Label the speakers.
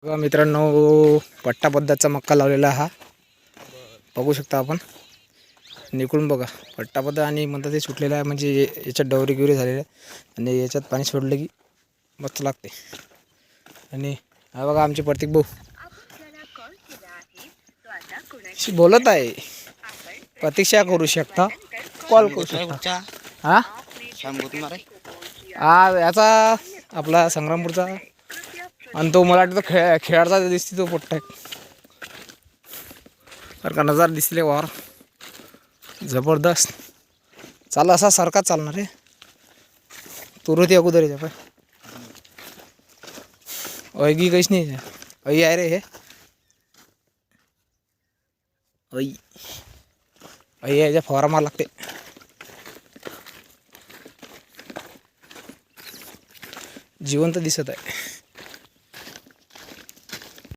Speaker 1: बघा मित्रांनो, पट्टा पद्धतचा मक्का लावलेला हा बघू शकता आपण. निकडून बघा पट्टा पद्धत आणि म्हणतात ते सुटलेला आहे, म्हणजे याच्यात डवरी गिवरी झालेलं आहे आणि याच्यात पाणी सोडलं की मस्त लागते. आणि हा बघा आमचे प्रतीक भाऊ बोलत आहे, प्रतीक्षा करू शकता, कॉल करू शकता. हा हा याचा आपला संग्रामपूरचा आणि तो मला वाटतं खेळाडचा दिसते तो पोट्टा बरं का. नजार दिसले वार जबरदस्त चाल असा सारखा चालणार रे. तुरती अगोदर याच्या पाय ऐगी काहीच नाही ऐ आहे रे. हे ऐ ऐ याच्या फवारा मार लागते. जिवंत दिसत आहे.